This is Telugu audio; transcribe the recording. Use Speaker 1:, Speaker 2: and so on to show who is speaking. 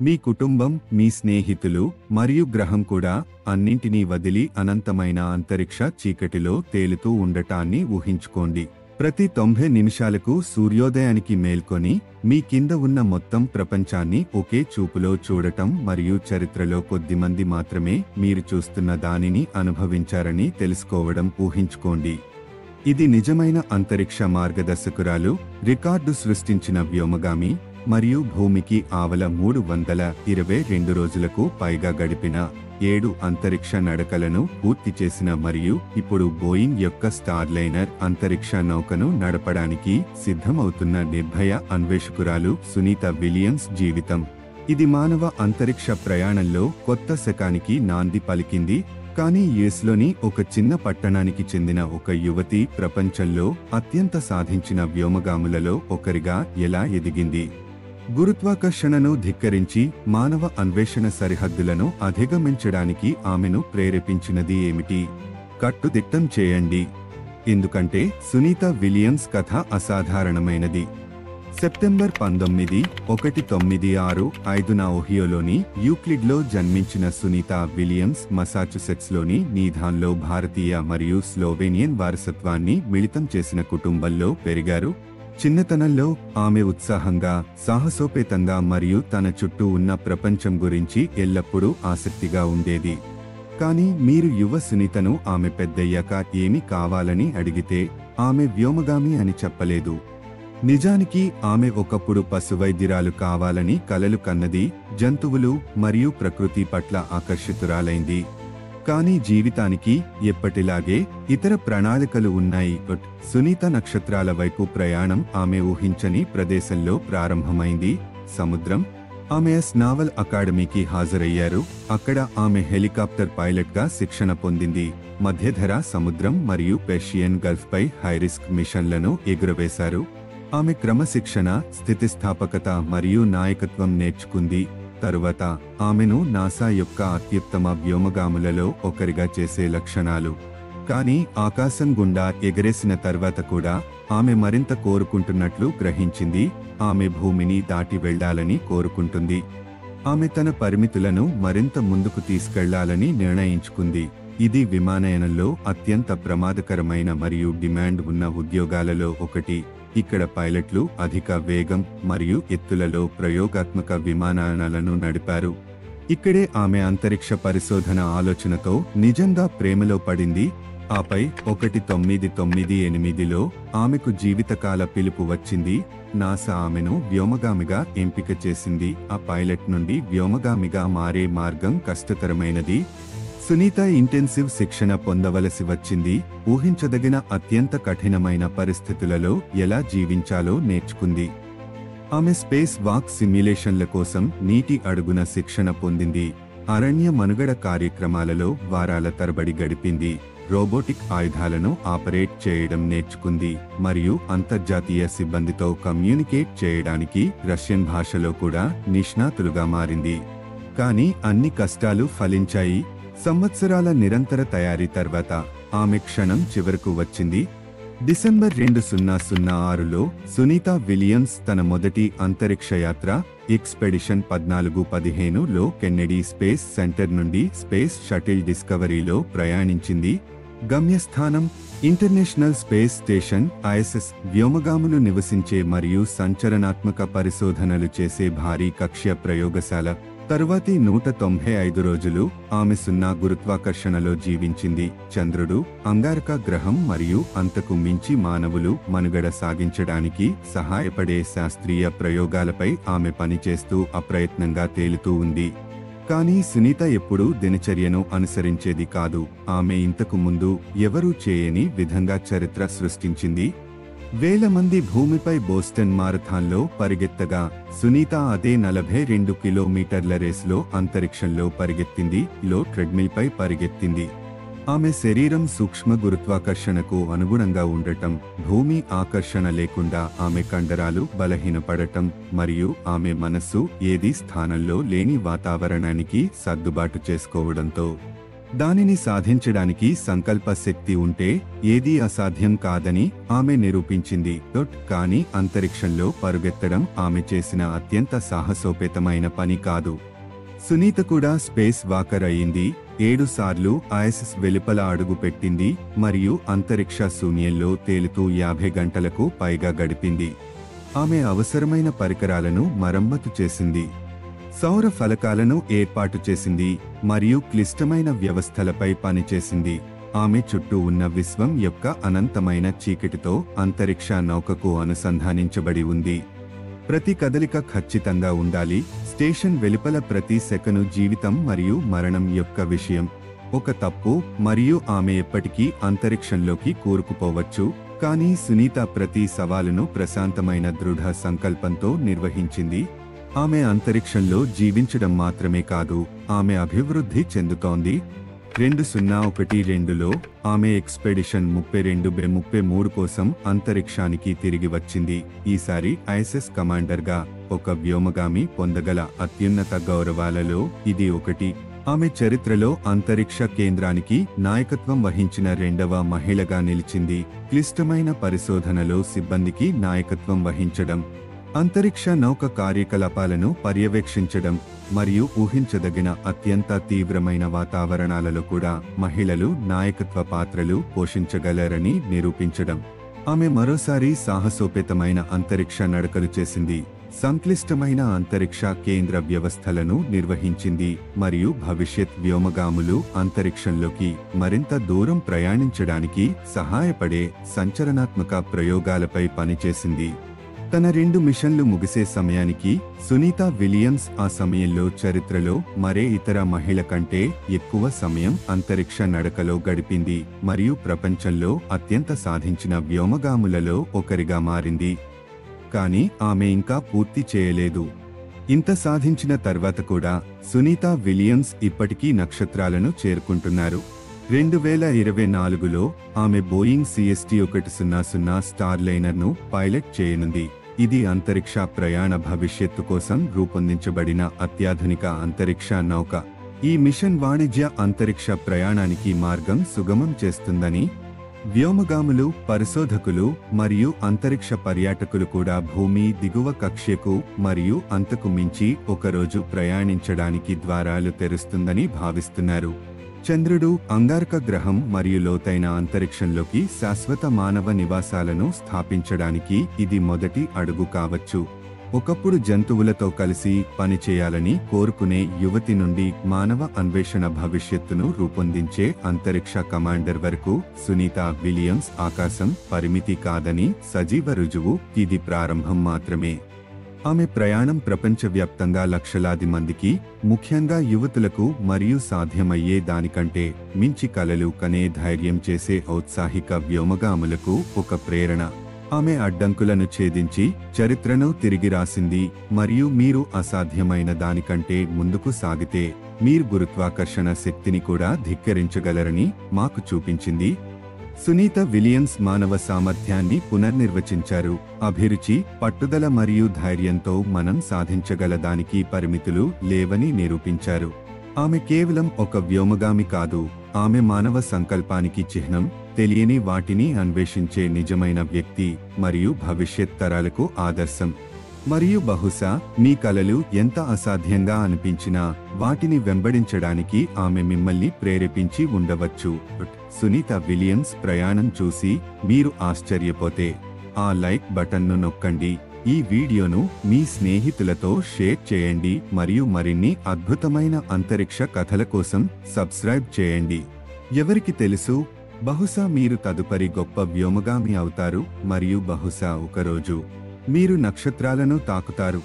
Speaker 1: మీ కుటుంబం, మీ స్నేహితులు మరియు గ్రహం కూడా అన్నింటినీ వదిలి అనంతమైన అంతరిక్ష చీకటిలో తేలుతూ ఉండటాన్ని ఊహించుకోండి. ప్రతి 90 నిమిషాలకు సూర్యోదయానికి మేల్కొని మీ కింద ఉన్న మొత్తం ప్రపంచాన్ని ఒకే చూపులో చూడటం మరియు చరిత్రలో కొద్దిమంది మాత్రమే మీరు చూస్తున్న దానిని అనుభవించారని తెలుసుకోవడం ఊహించుకోండి. ఇది నిజమైన అంతరిక్ష మార్గదర్శకురాలు, రికార్డు సృష్టించిన వ్యోమగామి మరియు భూమికి ఆవల 322 రోజులకు పైగా గడిపిన 7 అంతరిక్ష నడకలను పూర్తి చేసిన మరియు ఇప్పుడు బోయింగ్ యొక్క స్టార్లైనర్ అంతరిక్ష నౌకను నడపడానికి సిద్ధమవుతున్న నిర్భయ అన్వేషకురాలు సునీత విలియమ్స్ జీవితం. ఇది మానవ అంతరిక్ష ప్రయాణంలో కొత్త శకానికి నాంది పలికింది. కానీ యుఎస్లోని ఒక చిన్న పట్టణానికి చెందిన ఒక యువతి ప్రపంచంలో అత్యంత సాధించిన వ్యోమగాములలో ఒకరిగా ఎలా ఎదిగింది? గురుత్వాకర్షణను ధిక్కరించి మానవ అన్వేషణ సరిహద్దులను అధిగమించడానికి ఆమెను ప్రేరేపించినది ఏమిటి? కట్టుదిట్టం చేయండి, ఎందుకంటే సునీత విలియమ్స్ కథ అసాధారణమైనది. సెప్టెంబర్ 19, 1965న ఓహియోలోని యూక్లిడ్లో జన్మించిన సునీత విలియమ్స్ మసాచుసెట్స్లోని నీధాన్లో భారతీయ మరియు స్లోవేనియన్ వారసత్వాన్ని మిళితం చేసిన కుటుంబంలో పెరిగారు. చిన్నతనంలో ఆమె ఉత్సాహంగా, సాహసోపేతంగా మరియు తన చుట్టూ ఉన్న ప్రపంచం గురించి ఎల్లప్పుడూ ఆసక్తిగా ఉండేది. కానీ మీరు యువ సునీతను ఆమె పెద్దయ్యాక ఏమి కావాలని అడిగితే ఆమె వ్యోమగామి అని చెప్పలేదు. నిజానికి ఆమె ఒకప్పుడు పశువైద్యురాలు కావాలని కలలు కన్నది, జంతువులు మరియు ప్రకృతి పట్ల ఆకర్షితురాలైంది. కానీ జీవితానికి ఎప్పటిలాగే ఇతర ప్రణాళికలు ఉన్నాయి. సునీత నక్షత్రాల వైపు ప్రయాణం ఆమె ఊహించని ప్రదేశంలో ప్రారంభమైంది, సముద్రం. ఆమె నావల్ అకాడమీకి హాజరయ్యారు. అక్కడ ఆమె హెలికాప్టర్ పైలట్గా శిక్షణ పొందింది. మధ్యధర సముద్రం మరియు పెర్షియన్ గల్ఫ్పై హైరిస్క్ మిషన్లను ఎగురవేశారు. ఆమె క్రమశిక్షణ, స్థితిస్థాపకత మరియు నాయకత్వం నేర్చుకుంది. తరువాత ఆమెను నాసా యొక్క అత్యుత్తమ వ్యోమగాములలో ఒకరిగా చేసే లక్షణాలు. కానీ ఆకాశం గుండా ఎగరేసిన తర్వాత కూడా ఆమె మరింత కోరుకుంటున్నట్లు గ్రహించింది. ఆమె భూమిని దాటి వెళ్లాలని కోరుకుంటుంది. ఆమె తన పరిమితులను మరింత ముందుకు తీసుకెళ్లాలని నిర్ణయించుకుంది. ఇది విమానయానంలో అత్యంత ప్రమాదకరమైన మరియు డిమాండ్ ఉన్న ఉద్యోగాలలో ఒకటి. ఇక్కడ పైలట్లు అధిక వేగం మరియు ఎత్తులలో ప్రయోగాత్మక విమానాలను నడిపారు. ఇక్కడే ఆమె అంతరిక్ష పరిశోధన ఆలోచనతో నిజంగా ప్రేమలో పడింది. ఆపై 1998లో ఆమెకు జీవితకాల పిలుపు వచ్చింది. నాసా ఆమెను వ్యోమగామిగా ఎంపిక చేసింది. ఆ పైలట్ నుండి వ్యోమగామిగా మారే మార్గం కష్టతరమైనది. సునీత ఇంటెన్సివ్ శిక్షణ పొందవలసి వచ్చింది. ఊహించదగిన అత్యంత కఠినమైన పరిస్థితులలో ఎలా జీవించాలో నేర్చుకుంది. ఆమె స్పేస్ వాక్ సిమ్యులేషన్ల కోసం నీటి అడుగున శిక్షణ పొందింది. అరణ్య మనుగడ కార్యక్రమాలలో వారాల తరబడి గడిపింది. రోబోటిక్ ఆయుధాలను ఆపరేట్ చేయడం నేర్చుకుంది మరియు అంతర్జాతీయ సిబ్బందితో కమ్యూనికేట్ చేయడానికి రష్యన్ భాషలో కూడా నిష్ణాతులుగా మారింది. కానీ అన్ని కష్టాలు ఫలించాయి. సంవత్సరాల నిరంతర తయారీ తర్వాత ఆమె క్షణం చివరకు వచ్చింది. డిసెంబర్ 2006లో సునీత విలియమ్స్ తన మొదటి అంతరిక్ష యాత్ర ఎక్స్పెడిషన్ 1415లో కెన్నెడీ స్పేస్ సెంటర్ నుండి స్పేస్ షటిల్ డిస్కవరీలో ప్రయాణించింది. గమ్యస్థానం ఇంటర్నేషనల్ స్పేస్ స్టేషన్ ISS. వ్యోమగాములు నివసించే మరియు సంచలనాత్మక పరిశోధనలు చేసే భారీ కక్ష్య ప్రయోగశాల. తరువాతి 195 రోజులు ఆమె సున్నా గురుత్వాకర్షణలో జీవించింది. చంద్రుడు, అంగారక గ్రహం మరియు అంతకు మించి మానవులు మనుగడ సాగించడానికి సహాయపడే శాస్త్రీయ ప్రయోగాలపై ఆమె పనిచేస్తూ అప్రయత్నంగా తేలుతూ ఉంది. కానీ సునీత ఎప్పుడూ దినచర్యను అనుసరించేది కాదు. ఆమె ఇంతకు ముందు ఎవరూ చేయని విధంగా చరిత్ర సృష్టించింది. వేల మంది భూమిపై బోస్టన్ మారథాన్లో పరిగెత్తగా సునీత అదే 42 కిలోమీటర్ల రేసులో అంతరిక్షంలో పరిగెత్తింది. ట్రెడ్మిల్పై పరిగెత్తింది. ఆమె శరీరం సూక్ష్మ గురుత్వాకర్షణకు అనుగుణంగా ఉండటం, భూమి ఆకర్షణ లేకుండా ఆమె కండరాలు బలహీనపడటం మరియు ఆమె మనస్సు ఏదీ స్థానంలో లేని వాతావరణానికి సర్దుబాటు చేసుకోవడంతో దానిని సాధించడానికి సంకల్ప శక్తి ఉంటే ఏదీ అసాధ్యం కాదని ఆమె నిరూపించింది. కానీ అంతరిక్షంలో పరుగెత్తడం ఆమె చేసిన అత్యంత సాహసోపేతమైన పని కాదు. సునీత కూడా స్పేస్ వాకర్ అయింది. 7 సార్లు ఐఎస్ఎస్ వెలుపల అడుగు పెట్టింది మరియు అంతరిక్ష శూన్యంలో తేలుతూ 50 గంటలకు పైగా గడిపింది. ఆమె అవసరమైన పరికరాలను మరమ్మతు చేసింది, సౌర ఫలకాలను ఏర్పాటు చేసింది మరియు క్లిష్టమైన వ్యవస్థలపై పనిచేసింది. ఆమె చుట్టూ ఉన్న విశ్వం యొక్క అనంతమైన చీకటితో అంతరిక్ష నౌకకు అనుసంధానించబడి ఉంది. ప్రతి కదలిక ఖచ్చితంగా ఉండాలి. స్టేషన్ వెలుపల ప్రతి సెకను జీవితం మరియు మరణం యొక్క విషయం. ఒక తప్పు మరియు ఆమె ఎప్పటికీ అంతరిక్షంలోకి కూరుకుపోవచ్చు. కానీ సునీత ప్రతి సవాలును ప్రశాంతమైన దృఢ సంకల్పంతో నిర్వహించింది. ఆమె అంతరిక్షంలో జీవించడం మాత్రమే కాదు, ఆమె అభివృద్ధి చెందుతోంది. 2012లో ఆమె ఎక్స్పెడిషన్ 32B-33 కోసం అంతరిక్షానికి తిరిగి వచ్చింది. ఈసారి ఐఎస్ఎస్ కమాండర్గా ఒక వ్యోమగామి పొందగల అత్యున్నత గౌరవాలలో ఇది ఒకటి. ఆమె చరిత్రలో అంతరిక్ష కేంద్రానికి నాయకత్వం వహించిన 2వ మహిళగా నిలిచింది. క్లిష్టమైన పరిశోధనలో సిబ్బందికి నాయకత్వం వహించడం, అంతరిక్ష నౌక కార్యకలాపాలను పర్యవేక్షించడం మరియు ఊహించదగిన అత్యంత తీవ్రమైన వాతావరణాలలో కూడా మహిళలు నాయకత్వ పాత్రలు పోషించగలరని నిరూపించడం. ఆమె మరోసారి సాహసోపేతమైన అంతరిక్ష నడకలు చేసింది, సంక్లిష్టమైన అంతరిక్ష కేంద్ర వ్యవస్థలను నిర్వహించింది మరియు భవిష్యత్ వ్యోమగాములు అంతరిక్షంలోకి మరింత దూరం ప్రయాణించడానికి సహాయపడే సంచలనాత్మక ప్రయోగాలపై పనిచేసింది. తన 2 మిషన్లు ముగిసే సమయానికి సునీత విలియమ్స్ ఆ సమయంలో చరిత్రలో మరే ఇతర మహిళ కంటే ఎక్కువ సమయం అంతరిక్ష నడకలో గడిపింది మరియు ప్రపంచంలో అత్యంత సాధించిన వ్యోమగాములలో ఒకరిగా మారింది. కానీ ఆమె ఇంకా పూర్తి చేయలేదు. ఇంత సాధించిన తర్వాత కూడా సునీత విలియమ్స్ ఇప్పటికీ నక్షత్రాలను చేరుకుంటున్నారు. 2024లో ఆమె బోయింగ్ CST-100 స్టార్లైనర్ను పైలట్ చేయనుంది. ఇది అంతరిక్ష ప్రయాణ భవిష్యత్తు కోసం రూపొందించబడిన అత్యాధునిక అంతరిక్ష నౌక. ఈ మిషన్ వాణిజ్య అంతరిక్ష ప్రయాణానికి మార్గం సుగమం చేస్తుందని వ్యోమగాములు, పరిశోధకులు మరియు అంతరిక్ష పర్యాటకులు కూడా భూమి దిగువ కక్ష్యకు మరియు అంతకు మించి ఒకరోజు ప్రయాణించడానికి ద్వారాలు తెరుస్తుందని భావిస్తున్నారు. చంద్రుడు, అంగారక గ్రహం మరియు లోతైన అంతరిక్షంలోకి శాశ్వత మానవ నివాసాలను స్థాపించడానికి ఇది మొదటి అడుగు కావచ్చు. ఒకప్పుడు జంతువులతో కలిసి పనిచేయాలని కోరుకునే యువతి నుండి మానవ అన్వేషణ భవిష్యత్తును రూపొందించే అంతరిక్ష కమాండర్ వరకు సునీత విలియమ్స్ ఆకాశం పరిమితి కాదని సజీవ రుజువు. ఇది ప్రారంభం మాత్రమే. ఆమె ప్రయాణం ప్రపంచవ్యాప్తంగా లక్షలాది మందికి, ముఖ్యంగా యువతులకు మరియు సాధ్యమయ్యే దానికంటే మించి కలలు కనే ధైర్యం చేసే ఔత్సాహిక వ్యోమగాములకు ఒక ప్రేరణ. ఆమె అడ్డంకులను ఛేదించి చరిత్రను తిరిగి రాసింది మరియు మీరు అసాధ్యమైన దానికంటే ముందుకు సాగితే మీరు గురుత్వాకర్షణ శక్తిని కూడా ధిక్కరించగలరని మాకు చూపించింది. సునీత విలియమ్స్ మానవ సామర్థ్యాన్ని పునర్నిర్వచించారు. అభిరుచి, పట్టుదల మరియు ధైర్యంతో మనం సాధించగల దానికి పరిమితులు లేవని నిరూపించారు. ఆమె కేవలం ఒక వ్యోమగామి కాదు, ఆమె మానవ సంకల్పానికి చిహ్నం, తెలియని వాటిని అన్వేషించే నిజమైన వ్యక్తి మరియు భవిష్యత్ తరాలకు ఆదర్శం. మరియు బహుశా మీ కలలు ఎంత అసాధ్యంగా అనిపించినా వాటిని వెంబడించడానికి ఆమె మిమ్మల్ని ప్రేరేపించి ఉండవచ్చు. సునీత విలియమ్స్ ప్రయాణం చూసి మీరు ఆశ్చర్యపోతే ఆ లైక్ బటన్ను నొక్కండి. ఈ వీడియోను మీ స్నేహితులతో షేర్ చేయండి మరియు మరిన్ని అద్భుతమైన అంతరిక్ష కథల కోసం సబ్స్క్రైబ్ చేయండి. ఎవరికి తెలుసు, బహుశా మీరు తదుపరి గొప్ప వ్యోమగామి అవుతారు మరియు బహుశా ఒకరోజు మీరు నక్షత్రాలను తాకుతారు.